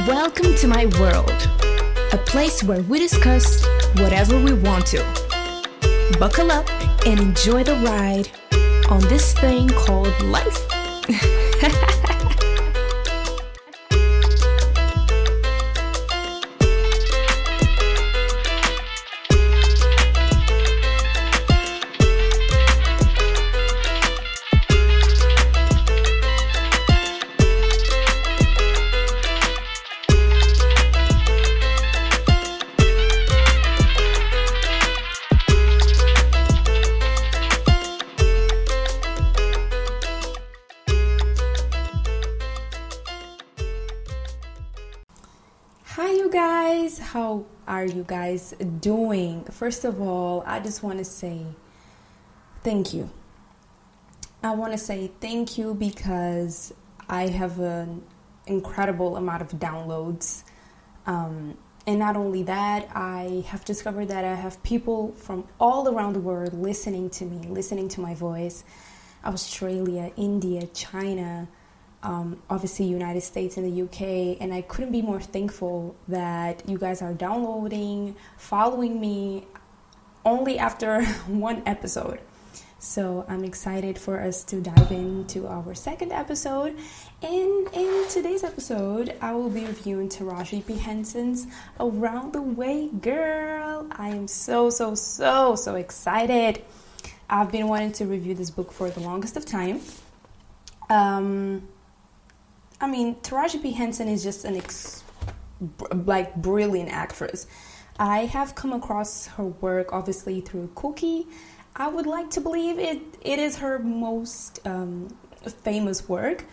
Welcome to my world, a place where we discuss whatever we want to. Buckle up and enjoy the ride on this thing called life. Hi you guys, how are you guys doing? First of all, I just want to say thank you. I want to say thank you because I have an incredible amount of downloads. And not only that, I have discovered that I have people from all around the world listening to me, listening to my voice. Australia, India, China, obviously United States and the UK, and I couldn't be more thankful that you guys are downloading, following me only after one episode. So I'm excited for us to dive into our second episode. And in today's episode, I will be reviewing Taraji P Henson's Around the Way Girl. I am so excited. I've been wanting to review this book for the longest of time. Taraji P Henson is just an brilliant actress. I have come across her work obviously through Cookie. I would like to believe it is her most famous work,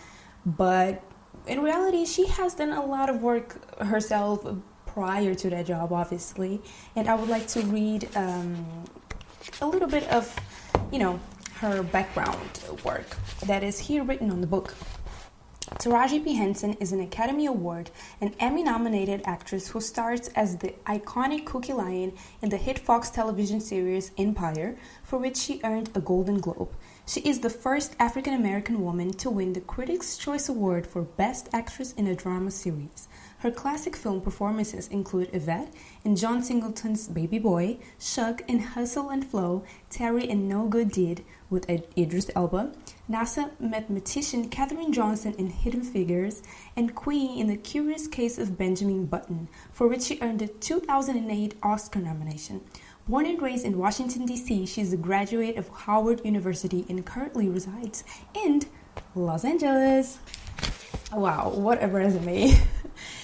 but in reality she has done a lot of work herself prior to that job, obviously. And I would like to read a little bit of, her background work that is here written on the book. Taraji P Henson is an Academy Award and Emmy-nominated actress who stars as the iconic Cookie Lion in the hit Fox television series Empire, for which she earned a Golden Globe. She is the first African-American woman to win the Critics' Choice Award for Best Actress in a Drama Series. Her classic film performances include Yvette in John Singleton's Baby Boy, Shug in Hustle and Flow, Terry in No Good Deed with Idris Elba, NASA mathematician Katherine Johnson in Hidden Figures, and Queenie in The Curious Case of Benjamin Button, for which she earned a 2008 Oscar nomination. Born and raised in Washington, D.C., she is a graduate of Howard University and currently resides in Los Angeles. Wow, what a resume.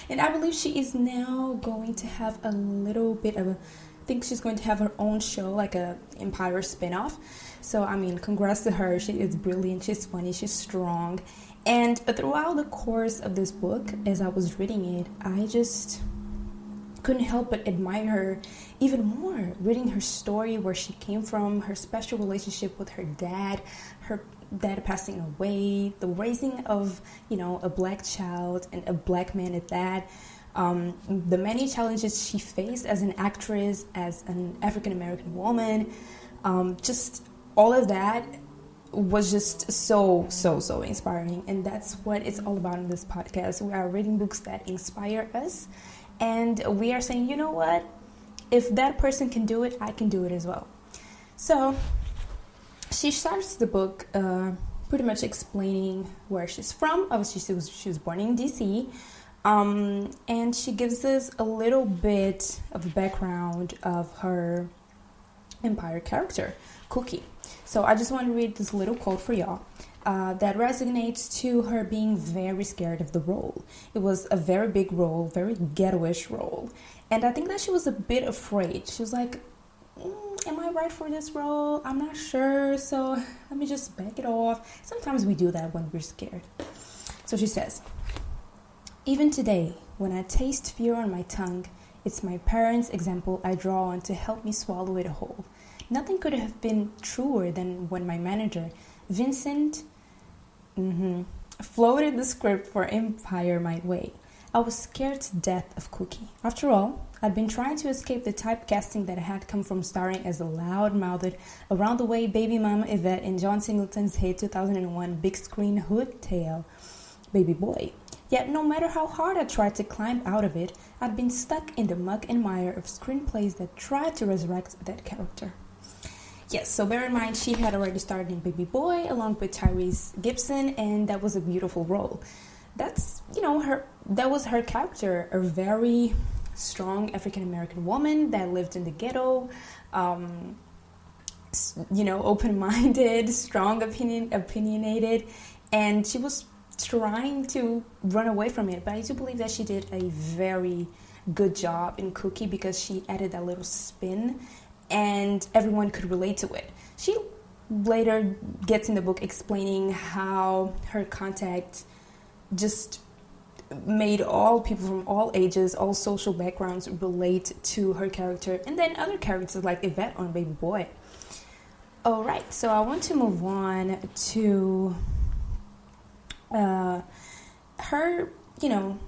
And I believe she is now going to have a little bit of I think she's going to have her own show, like a Empire spinoff. So, congrats to her. She is brilliant, she's funny, she's strong. And throughout the course of this book, as I was reading it, I just couldn't help but admire her even more, reading her story, where she came from, her special relationship with her dad passing away, the raising of, a black child and a black man at that, the many challenges she faced as an actress, as an African-American woman, just all of that was just so inspiring. And that's what it's all about in this podcast. We are reading books that inspire us, and we are saying, you know what, if that person can do it, I can do it as well. So she starts the book pretty much explaining where she's from. Obviously, she was born in D.C., and she gives us a little bit of the background of her Empire character, Cookie. So I just want to read this little quote for y'all that resonates to her being very scared of the role. It was a very big role, very ghetto-ish role. And I think that she was a bit afraid. She was like, am I right for this role? I'm not sure, so let me just back it off. Sometimes we do that when we're scared. So she says, even today, when I taste fear on my tongue, it's my parents' example I draw on to help me swallow it whole. Nothing could have been truer than when my manager, Vincent, floated the script for Empire my way. I was scared to death of Cookie. After all, I'd been trying to escape the typecasting that had come from starring as a loud-mouthed, around-the-way baby mama Yvette in John Singleton's hit 2001 big screen hood tale, Baby Boy. Yet no matter how hard I tried to climb out of it, I'd been stuck in the muck and mire of screenplays that tried to resurrect that character. Yes, so bear in mind she had already starred in Baby Boy along with Tyrese Gibson, and that was a beautiful role. That's, that was her character, a very strong African American woman that lived in the ghetto, open-minded, strong opinionated, and she was trying to run away from it. But I do believe that she did a very good job in Cookie because she added that little spin and everyone could relate to it. She later gets in the book explaining how her contact just made all people from all ages, all social backgrounds relate to her character, and then other characters like Yvette on Baby Boy. All right, so I want to move on to her,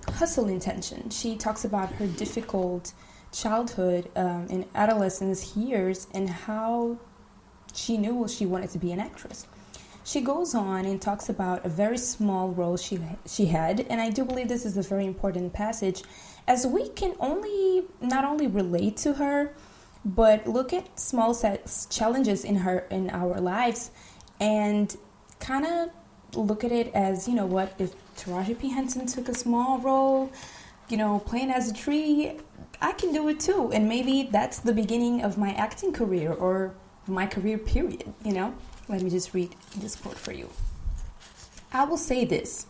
hustle intention. She talks about her difficult childhood and adolescence years and how she knew she wanted to be an actress. She goes on and talks about a very small role she had, and I do believe this is a very important passage, as we can not only relate to her, but look at small challenges in our lives, and kind of look at it as, if Taraji P Henson took a small role, playing as a tree, I can do it too, and maybe that's the beginning of my acting career or my career period. Let me just read this quote for you. I will say this.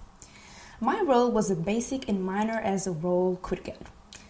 My role was as basic and minor as a role could get.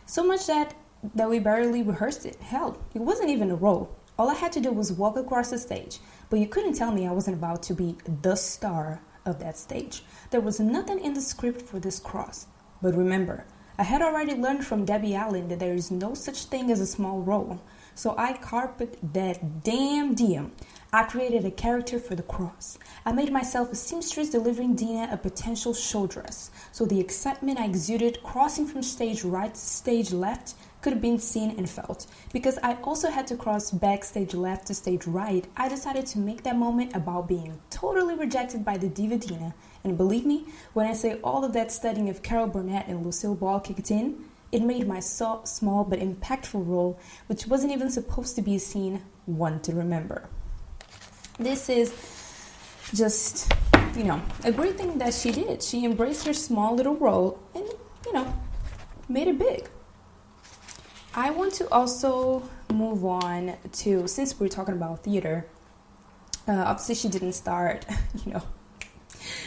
So much that we barely rehearsed it. Hell, it wasn't even a role. All I had to do was walk across the stage. But you couldn't tell me I wasn't about to be the star of that stage. There was nothing in the script for this cross. But remember, I had already learned from Debbie Allen that there is no such thing as a small role. So I carpet that damn diem. I created a character for the cross. I made myself a seamstress delivering Dina a potential show dress. So the excitement I exuded crossing from stage right to stage left could have been seen and felt. Because I also had to cross backstage left to stage right, I decided to make that moment about being totally rejected by the diva Dina. And believe me, when I say all of that studying of Carol Burnett and Lucille Ball kicked in, it made my small but impactful role, which wasn't even supposed to be a scene, one to remember. This is just, a great thing that she did. She embraced her small little role and, made it big. I want to also move on to, since we're talking about theater, obviously she didn't start,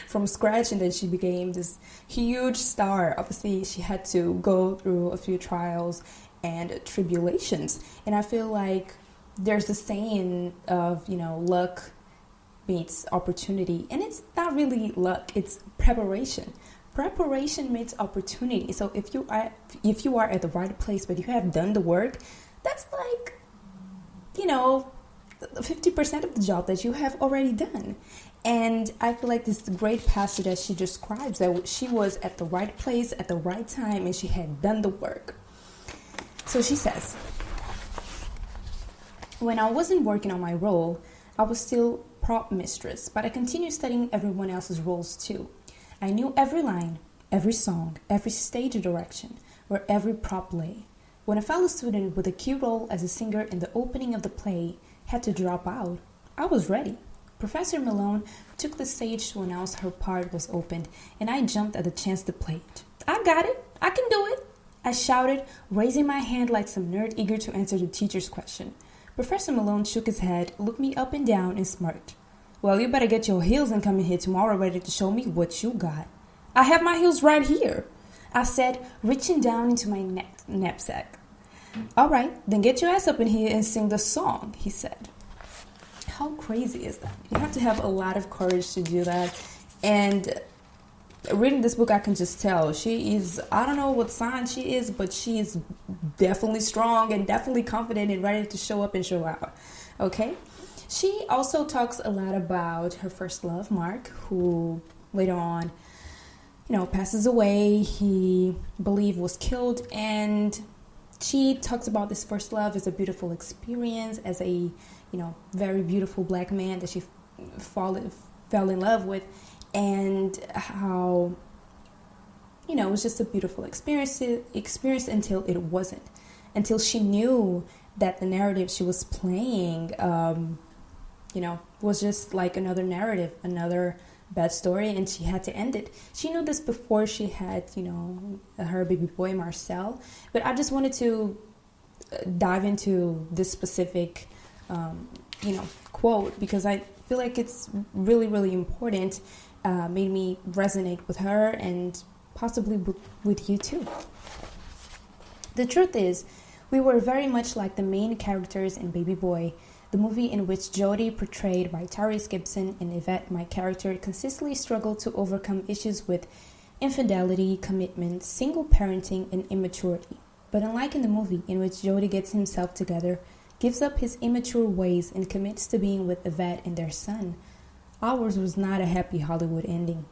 from scratch and then she became this huge star. Obviously she had to go through a few trials and tribulations. And I feel like there's a saying of, luck meets opportunity. And it's not really luck, it's preparation. Preparation meets opportunity. So if you are at the right place, but you have done the work, that's like, 50% of the job that you have already done. And I feel like this great passage that she describes, that she was at the right place at the right time and she had done the work. So she says, when I wasn't working on my role, I was still prop mistress, but I continued studying everyone else's roles too. I knew every line, every song, every stage direction, where every prop lay. When a fellow student with a key role as a singer in the opening of the play had to drop out, I was ready. Professor Malone took the stage to announce her part was opened, and I jumped at the chance to play it. I got it. I can do it. I shouted, raising my hand like some nerd eager to answer the teacher's question. Professor Malone shook his head, looked me up and down, and smirked. Well, you better get your heels and come in here tomorrow ready to show me what you got. I have my heels right here, I said, reaching down into my knapsack. All right, then get your ass up in here and sing the song, he said. How crazy is that? You have to have a lot of courage to do that. And reading this book, I can just tell she is, I don't know what sign she is, but she is definitely strong and definitely confident and ready to show up and show out. Okay? She also talks a lot about her first love, Mark, who later on, passes away. He believed was killed, and she talks about this first love as a beautiful experience, as a, very beautiful black man that she fell in love with, and how it was just a beautiful experience until it wasn't. Until she knew that the narrative she was playing, was just like another narrative, another bad story, and she had to end it. She knew this before she had, her baby boy Marcel. But I just wanted to dive into this specific, quote, because I feel like it's really, really important. Made me resonate with her and possibly with you too. The truth is, we were very much like the main characters in Baby Boy, the movie in which Jodie, portrayed by Tyrese Gibson, and Yvette, my character, consistently struggled to overcome issues with infidelity, commitment, single parenting, and immaturity. But unlike in the movie, in which Jodie gets himself together, gives up his immature ways, and commits to being with Yvette and their son, ours was not a happy Hollywood ending.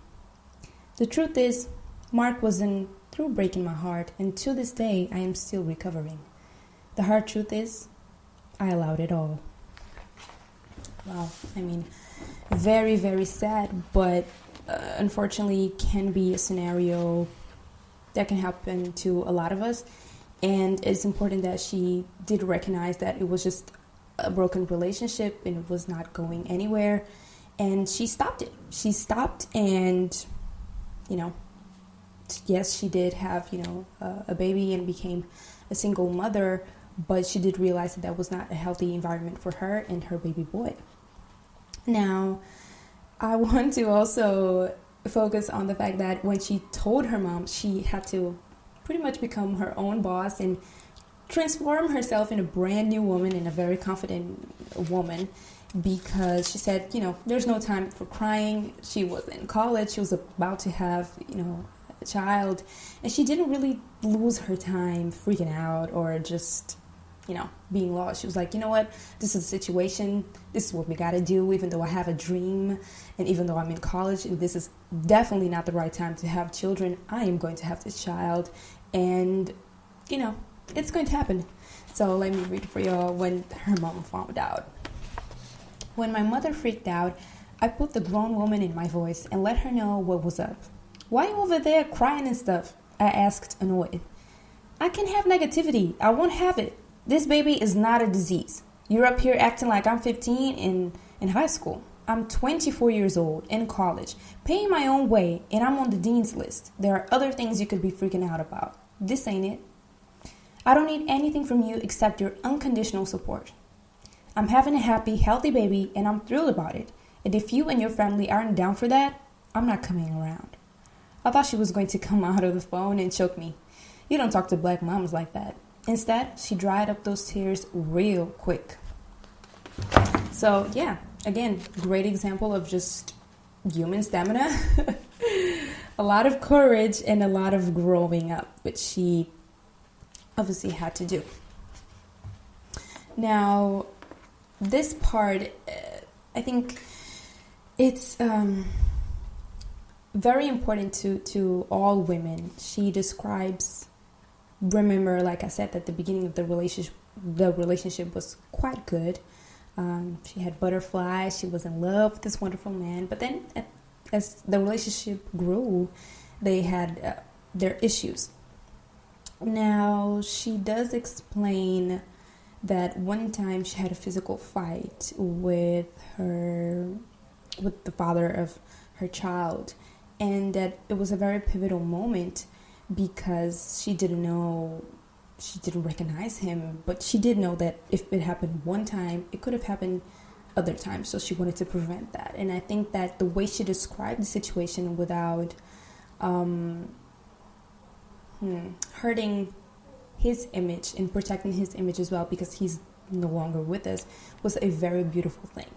The truth is, Mark wasn't through breaking my heart, and to this day, I am still recovering. The hard truth is, I allowed it all. Wow, very, very sad, but unfortunately can be a scenario that can happen to a lot of us. And it's important that she did recognize that it was just a broken relationship and it was not going anywhere. And she stopped it. She stopped and, yes, she did have, a baby and became a single mother, but she did realize that was not a healthy environment for her and her baby boy. Now, I want to also focus on the fact that when she told her mom, she had to pretty much become her own boss and transform herself in a brand new woman and a very confident woman, because she said, there's no time for crying. She was in college. She was about to have, a child, and she didn't really lose her time freaking out or just, being lost. She was like, you know what, this is a situation. This is what we got to do, even though I have a dream and even though I'm in college and this is definitely not the right time to have children, I am going to have this child and, it's going to happen. So let me read for y'all when her mom found out. When my mother freaked out, I put the grown woman in my voice and let her know what was up. Why you over there crying and stuff? I asked, annoyed. I can have negativity. I won't have it. This baby is not a disease. You're up here acting like I'm 15 in high school. I'm 24 years old, in college, paying my own way, and I'm on the dean's list. There are other things you could be freaking out about. This ain't it. I don't need anything from you except your unconditional support. I'm having a happy, healthy baby, and I'm thrilled about it. And if you and your family aren't down for that, I'm not coming around. I thought she was going to come out of the phone and choke me. You don't talk to black moms like that. Instead, she dried up those tears real quick. So, yeah, again, great example of just human stamina. A lot of courage and a lot of growing up, which she obviously had to do. Now, this part, I think it's very important to all women. She describes, remember, like I said, at the beginning of the relationship was quite good. She had butterflies. She was in love with this wonderful man. But then as the relationship grew, they had their issues. Now, she does explain that one time she had a physical fight with the father of her child, and that it was a very pivotal moment because she didn't recognize him, but she did know that if it happened one time, it could have happened other times. So she wanted to prevent that. And I think that the way she described the situation without hurting his image and protecting his image as well, because he's no longer with us, was a very beautiful thing.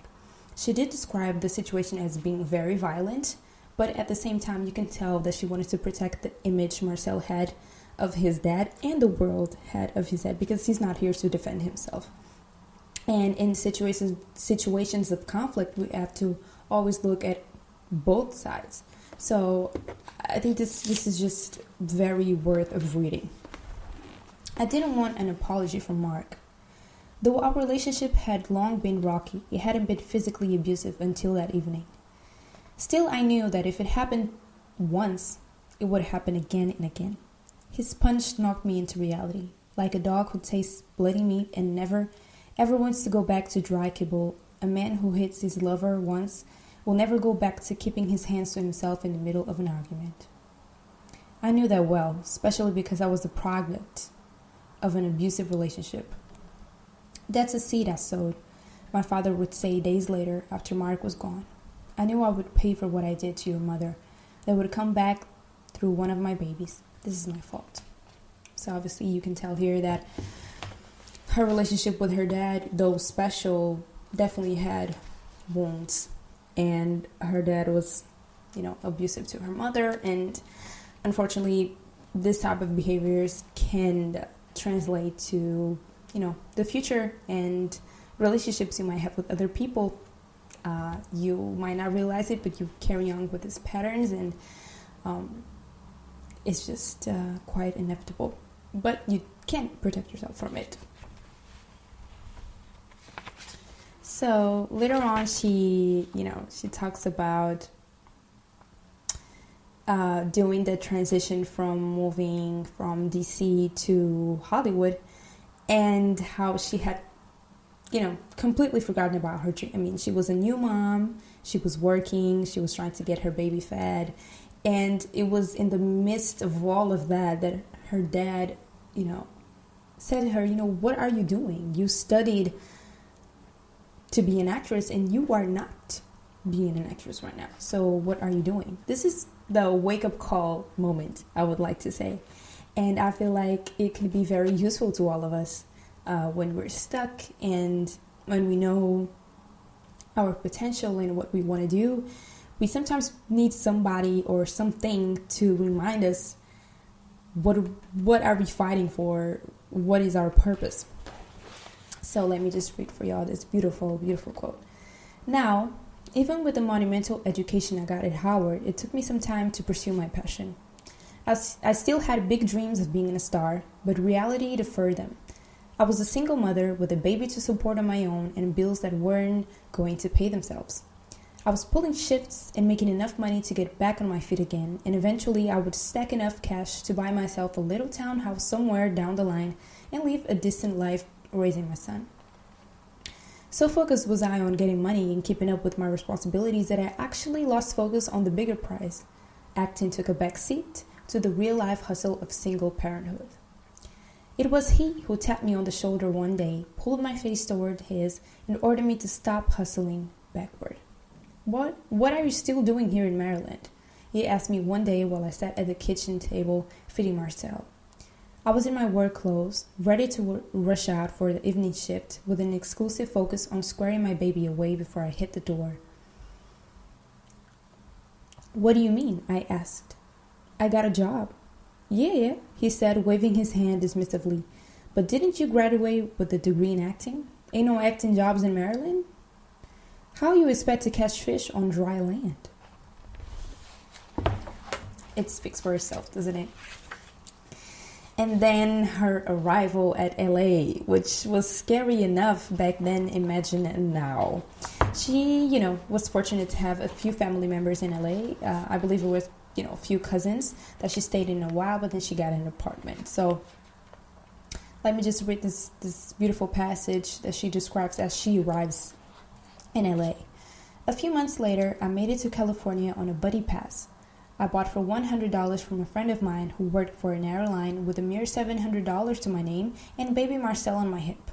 She did describe the situation as being very violent, but at the same time, you can tell that she wanted to protect the image Marcel had of his dad and the world had of his dad, because he's not here to defend himself. And in situations of conflict, we have to always look at both sides. So I think this is just very worth of reading. I didn't want an apology from Mark. Though our relationship had long been rocky, it hadn't been physically abusive until that evening. Still, I knew that if it happened once, it would happen again and again. His punch knocked me into reality. Like a dog who tastes bloody meat and never, ever wants to go back to dry kibble, a man who hits his lover once will never go back to keeping his hands to himself in the middle of an argument. I knew that well, especially because I was the product of an abusive relationship. That's a seed I sowed, my father would say days later after Mark was gone. I knew I would pay for what I did to your mother. That would come back through one of my babies. This is my fault. So obviously you can tell here that her relationship with her dad, though special, definitely had wounds. And her dad was, abusive to her mother. And unfortunately, this type of behaviors can translate to, the future and relationships you might have with other people. You might not realize it, but you carry on with these patterns, and it's just quite inevitable. But you can't protect yourself from it. So later on, she talks about doing the transition from moving from DC to Hollywood, and how she had completely forgotten about her dream. I mean, she was a new mom, she was working, she was trying to get her baby fed, and it was in the midst of all of that her dad, said to her, what are you doing? You studied to be an actress and you are not being an actress right now. So what are you doing? This is the wake-up call moment, I would like to say. And I feel like it can be very useful to all of us when we're stuck and when we know our potential and what we want to do. We sometimes need somebody or something to remind us what are we fighting for? What is our purpose? So let me just read for y'all this beautiful, beautiful quote. Now, even with the monumental education I got at Howard, it took me some time to pursue my passion. I still had big dreams of being a star, but reality deferred them. I was a single mother with a baby to support on my own and bills that weren't going to pay themselves. I was pulling shifts and making enough money to get back on my feet again, and eventually I would stack enough cash to buy myself a little townhouse somewhere down the line and live a decent life raising my son. So focused was I on getting money and keeping up with my responsibilities that I actually lost focus on the bigger prize. Acting took a back seat to the real-life hustle of single parenthood. It was he who tapped me on the shoulder one day, pulled my face toward his, and ordered me to stop hustling backward. What are you still doing here in Maryland? He asked me one day while I sat at the kitchen table feeding Marcel. I was in my work clothes, ready to rush out for the evening shift with an exclusive focus on squaring my baby away before I hit the door. What do you mean? I asked. I got a job. Yeah, he said, waving his hand dismissively. But didn't you graduate with a degree in acting? Ain't no acting jobs in Maryland? How you expect to catch fish on dry land? It speaks for itself, doesn't it? And then her arrival at LA, which was scary enough back then, imagine it now. She, was fortunate to have a few family members in LA. I believe it was, a few cousins that she stayed in a while, but then she got an apartment. So let me just read this beautiful passage that she describes as she arrives in LA. A few months later, I made it to California on a buddy pass. I bought for $100 from a friend of mine who worked for an airline with a mere $700 to my name and baby Marcel on my hip.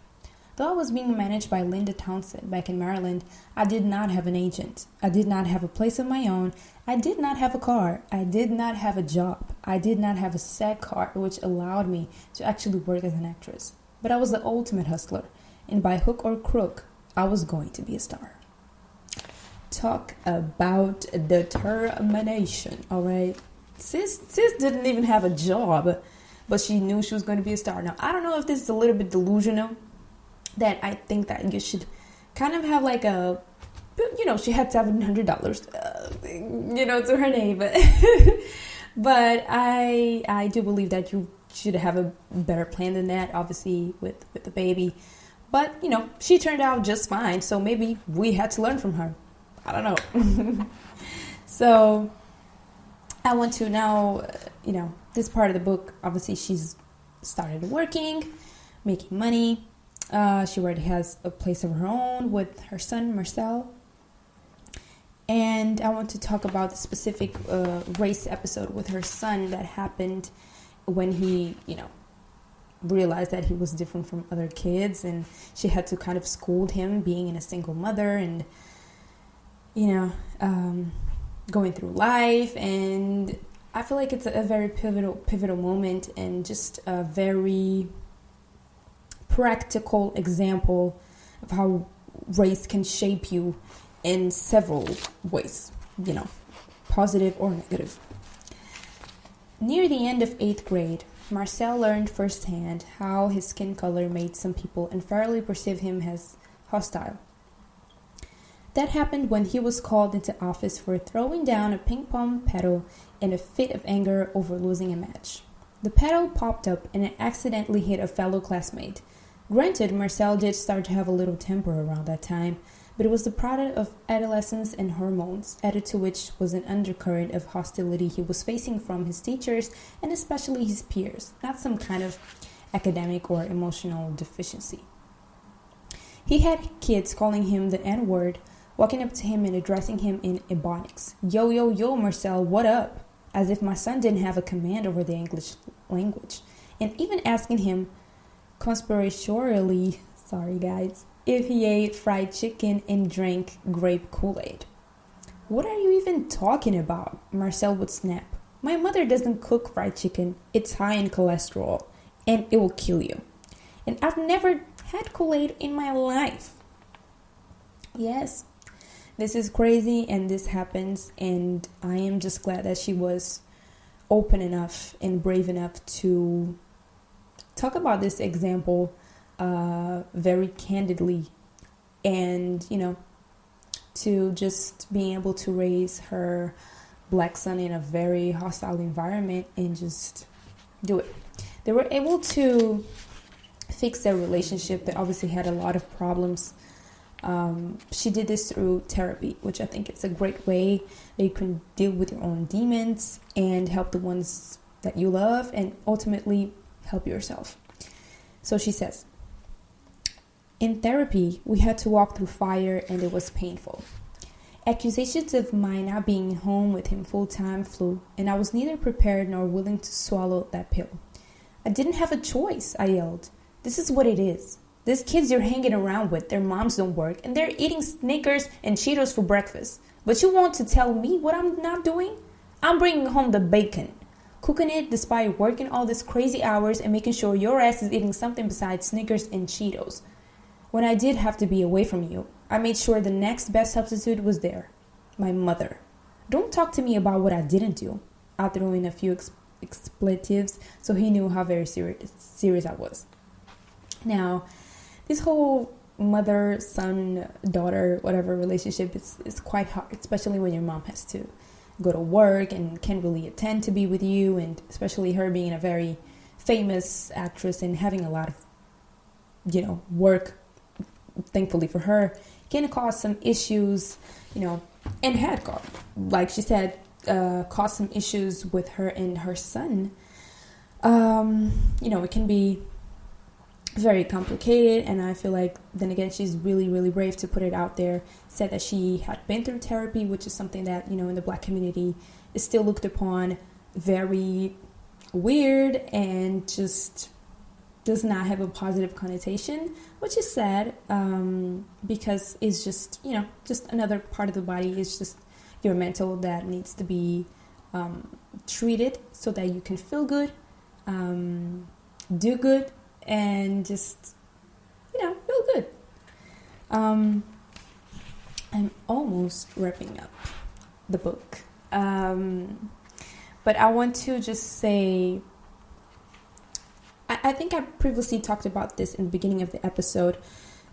Though I was being managed by Linda Townsend back in Maryland, I did not have an agent. I did not have a place of my own. I did not have a car. I did not have a job. I did not have a SAG card, which allowed me to actually work as an actress. But I was the ultimate hustler, and by hook or crook, I was going to be a star. Talk about determination, all right? Sis didn't even have a job, but she knew she was going to be a star. Now, I don't know if this is a little bit delusional, that I think that you should kind of have like a, she had $700, to her name, but I do believe that you should have a better plan than that, obviously, with the baby. But, she turned out just fine, so maybe we had to learn from her. I don't know. So I want to now, this part of the book, obviously she's started working, making money. She already has a place of her own with her son, Marcel. And I want to talk about the specific race episode with her son that happened when he, realized that he was different from other kids, and she had to kind of scold him being a single mother and, going through life. And I feel like it's a very pivotal moment and just a very practical example of how race can shape you in several ways, positive or negative. Near the end of 8th grade, Marcel learned firsthand how his skin color made some people unfairly perceive him as hostile. That happened when he was called into office for throwing down a ping pong paddle in a fit of anger over losing a match. The paddle popped up and it accidentally hit a fellow classmate. Granted, Marcel did start to have a little temper around that time, but it was the product of adolescence and hormones, added to which was an undercurrent of hostility he was facing from his teachers and especially his peers, not some kind of academic or emotional deficiency. He had kids calling him the N-word, walking up to him and addressing him in Ebonics. Yo, yo, yo, Marcel, what up? As if my son didn't have a command over the English language. And even asking him conspiratorially, if he ate fried chicken and drank grape Kool-Aid. What are you even talking about? Marcel would snap. My mother doesn't cook fried chicken. It's high in cholesterol and it will kill you. And I've never had Kool-Aid in my life. Yes, this is crazy and this happens, and I am just glad that she was open enough and brave enough to talk about this example very candidly, and to just being able to raise her black son in a very hostile environment and just do it. They were able to fix their relationship that obviously had a lot of problems. She did this through therapy, which I think is a great way that you can deal with your own demons and help the ones that you love and ultimately help yourself. So she says, in therapy, we had to walk through fire and it was painful. Accusations of my not being home with him full-time flew, and I was neither prepared nor willing to swallow that pill. I didn't have a choice, I yelled. This is what it is. These kids you're hanging around with, their moms don't work, and they're eating Snickers and Cheetos for breakfast. But you want to tell me what I'm not doing? I'm bringing home the bacon. Cooking it despite working all these crazy hours and making sure your ass is eating something besides Snickers and Cheetos. When I did have to be away from you, I made sure the next best substitute was there. My mother. Don't talk to me about what I didn't do. I threw in a few expletives so he knew how very serious I was. Now, this whole mother, son, daughter, whatever relationship is quite hard, especially when your mom has to go to work and can't really attend to be with you, and especially her being a very famous actress and having a lot of, work, thankfully for her, can cause some issues, and had caused, like she said, caused some issues with her and her son. It can be very complicated, and I feel like then again she's really, really brave to put it out there. Said that she had been through therapy, which is something that in the Black community is still looked upon very weird and just does not have a positive connotation, which is sad, because it's just just another part of the body. It's just your mental that needs to be treated so that you can feel good, do good, and just, feel good. I'm almost wrapping up the book. But I want to just say, I think I previously talked about this in the beginning of the episode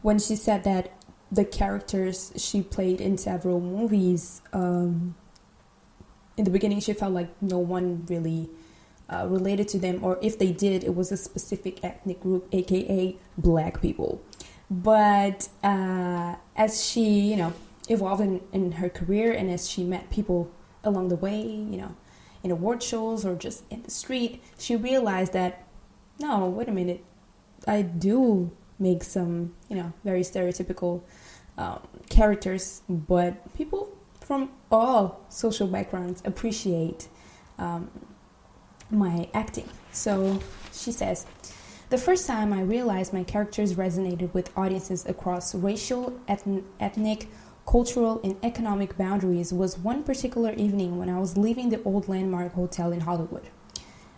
when she said that the characters she played in several movies, in the beginning she felt like no one really related to them, or if they did, it was a specific ethnic group, aka Black people. But as she, evolved in her career, and as she met people along the way, in award shows or just in the street, she realized that, no, wait a minute, I do make some, very stereotypical characters, but people from all social backgrounds appreciate my acting. So she says, the first time I realized my characters resonated with audiences across racial, ethnic, cultural, and economic boundaries was one particular evening when I was leaving the old Landmark Hotel in Hollywood.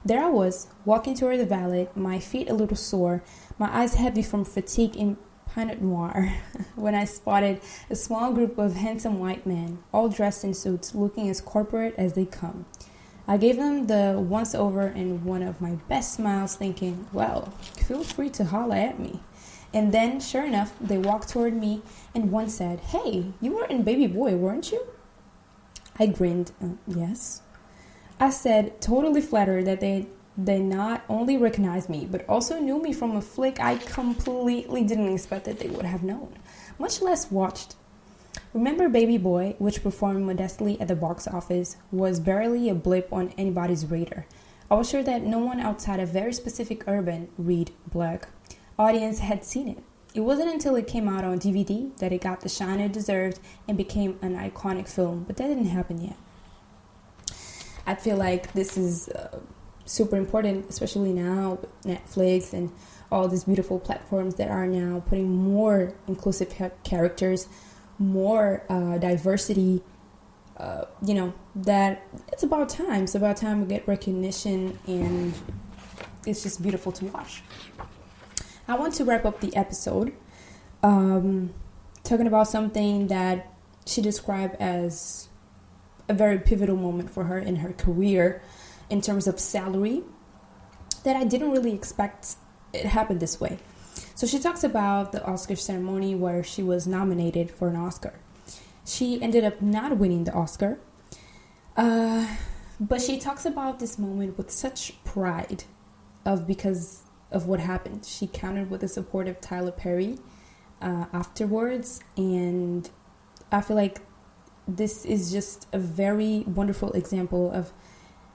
There I was, walking toward the valet, my feet a little sore, my eyes heavy from fatigue in Pinot Noir, when I spotted a small group of handsome white men, all dressed in suits, looking as corporate as they come. I gave them the once-over and one of my best smiles, thinking, well, feel free to holler at me. And then, sure enough, they walked toward me, and one said, hey, you were in Baby Boy, weren't you? I grinned, yes. I said, totally flattered that they not only recognized me, but also knew me from a flick I completely didn't expect that they would have known, much less watched. Remember Baby Boy, which performed modestly at the box office, was barely a blip on anybody's radar. I was sure that no one outside a very specific urban, read Black, audience had seen it. It wasn't until it came out on DVD that it got the shine it deserved and became an iconic film, but that didn't happen yet. I feel like this is super important, especially now with Netflix and all these beautiful platforms that are now putting more inclusive characters, more diversity, that it's about time. It's about time we get recognition, and it's just beautiful to watch. I want to wrap up the episode talking about something that she described as a very pivotal moment for her in her career in terms of salary that I didn't really expect it happened this way. So she talks about the Oscar ceremony where she was nominated for an Oscar. She ended up not winning the Oscar, but she talks about this moment with such pride because of what happened. She countered with the support of Tyler Perry afterwards, and I feel like this is just a very wonderful example of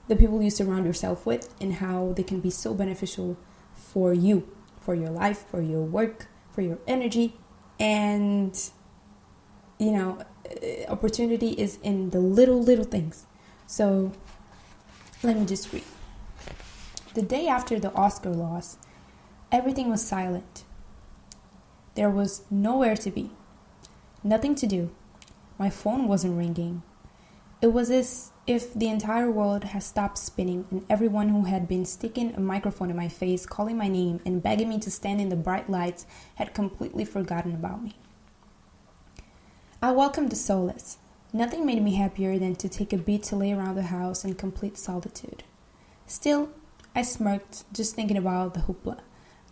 the people you surround yourself with and how they can be so beneficial for you, for your life, for your work, for your energy. And, opportunity is in the little things. So let me just read. The day after the Oscar loss, everything was silent. There was nowhere to be, nothing to do. My phone wasn't ringing. It was as if the entire world had stopped spinning and everyone who had been sticking a microphone in my face, calling my name and begging me to stand in the bright lights had completely forgotten about me. I welcomed the solace. Nothing made me happier than to take a beat to lay around the house in complete solitude. Still, I smirked just thinking about the hoopla,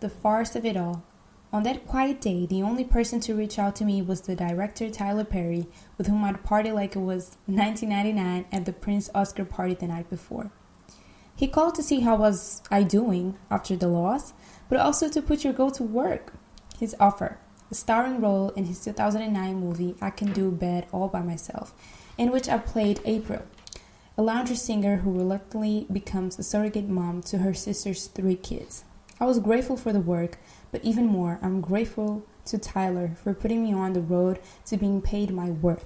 the farce of it all. On that quiet day, the only person to reach out to me was the director Tyler Perry, with whom I'd partied like it was 1999 at the Prince Oscar party the night before. He called to see how was I doing after the loss, but also to put your go to work. His offer, a starring role in his 2009 movie I Can Do Bad All By Myself, in which I played April, a lounge singer who reluctantly becomes a surrogate mom to her sister's 3 kids. I was grateful for the work, but even more, I'm grateful to Tyler for putting me on the road to being paid my worth.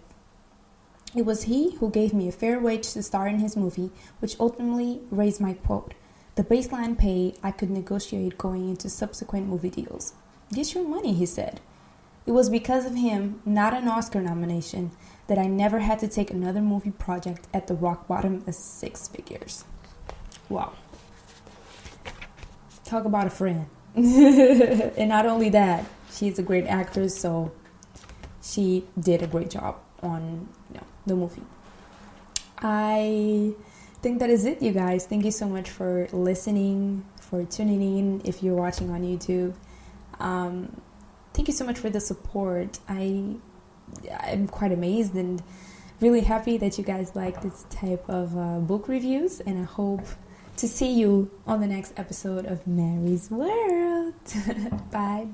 It was he who gave me a fair wage to star in his movie, which ultimately raised my quote, the baseline pay I could negotiate going into subsequent movie deals. Get your money, he said. It was because of him, not an Oscar nomination, that I never had to take another movie project at the rock bottom of 6 figures. Wow. Talk about a friend. And not only that, she's a great actress, so she did a great job on the movie. I think that is it, you guys. Thank you so much for listening, for tuning in if you're watching on YouTube. Thank you so much for the support. I'm quite amazed and really happy that you guys like this type of book reviews, and I hope to see you on the next episode of Mary's World. Bye.